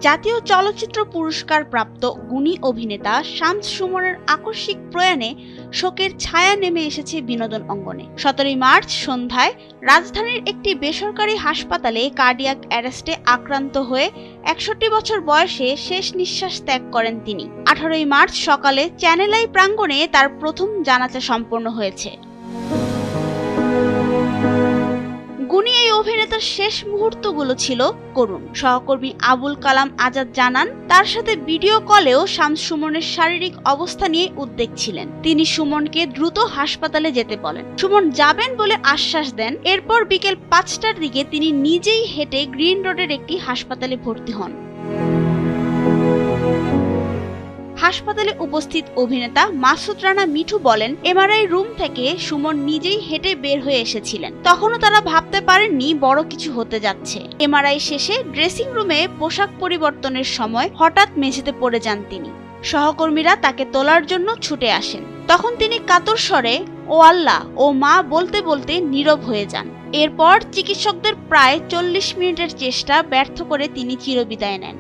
জাতীয় চলচ্চিত্র পুরস্কার প্রাপ্ত গুণী অভিনেতা শামস সুমনের আকস্মিক প্রয়াণে শোকের ছায়া নেমে এসেছে বিনোদন অঙ্গনে। 17 মার্চ সন্ধ্যায় রাজধানীর একটি বেসরকারি হাসপাতালে কার্ডিয়াক অ্যারেস্টে আক্রান্ত হয়ে 61 বছর বয়সে শেষ নিঃশ্বাস ত্যাগ করেন তিনি। 18 মার্চ সকালে চ্যানেল আই প্রাঙ্গণে তার প্রথম জানাজা সম্পন্ন হয়েছে। গুণী এই অভিনেতার শেষ মুহূর্তগুলো ছিল করুণ। সহকর্মী আবুল কালাম আজাদ জানান, তার সাথে ভিডিও কলেও শামস সুমনের শারীরিক অবস্থা নিয়ে উদ্বেগ ছিলেন। তিনি সুমনকে দ্রুত হাসপাতালে যেতে বলেন। সুমন যাবেন বলে আশ্বাস দেন। এরপর বিকেল 5টার দিকে তিনি নিজেই হেঁটে গ্রিন রোডের একটি হাসপাতালে ভর্তি হন। হাসপাতালে উপস্থিত অভিনেতা মাসুদ রানা মিঠু বলেন, এমআরআই রুম থেকে সুমন নিজেই হেঁটে বের হয়ে এসেছিলেন। তখনও তারা ভাবতে পারেননি বড় কিছু হতে যাচ্ছে। এমআরআই শেষে ড্রেসিং রুমে পোশাক পরিবর্তনের সময় হঠাৎ মেঝেতে পড়ে যান তিনি। সহকর্মীরা তাকে তোলার জন্য ছুটে আসেন। তখন তিনি কাতর স্বরে ও আল্লাহ ও মা বলতে বলতে নীরব হয়ে যান। এরপর চিকিৎসকদের প্রায় 40 মিনিটের চেষ্টা ব্যর্থ করে তিনি চিরবিদায় নেন।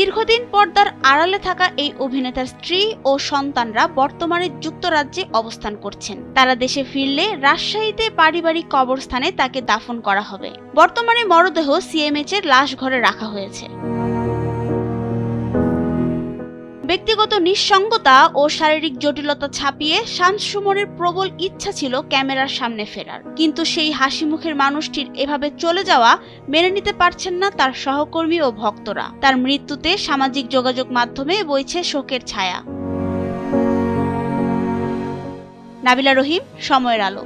দীর্ঘদিন পর্দার আড়ালে থাকা এই অভিনেতার স্ত্রী ও সন্তানরা বর্তমানে যুক্তরাজ্যে অবস্থান করছেন। তারা দেশে ফিরলে রাজশাহীতে পারিবারিক কবরস্থানে তাকে দাফন করা হবে। বর্তমানে মরদেহ সিএমএইচ এর লাশ ঘরে রাখা হয়েছে। ব্যক্তিগত নিঃসঙ্গতা ও শারীরিক জটিলতা ছাপিয়ে শামস সুমনের প্রবল ইচ্ছা ছিল ক্যামেরার সামনে ফেরার, কিন্তু সেই হাসি মুখের মানুষটির এভাবে চলে যাওয়া মেনে নিতে পারছেন না তার সহকর্মী ও ভক্তরা। তার মৃত্যুতে সামাজিক যোগাযোগ মাধ্যমে বইছে শোকের ছায়া। নাবিলা রহিম, সময়ের আলো।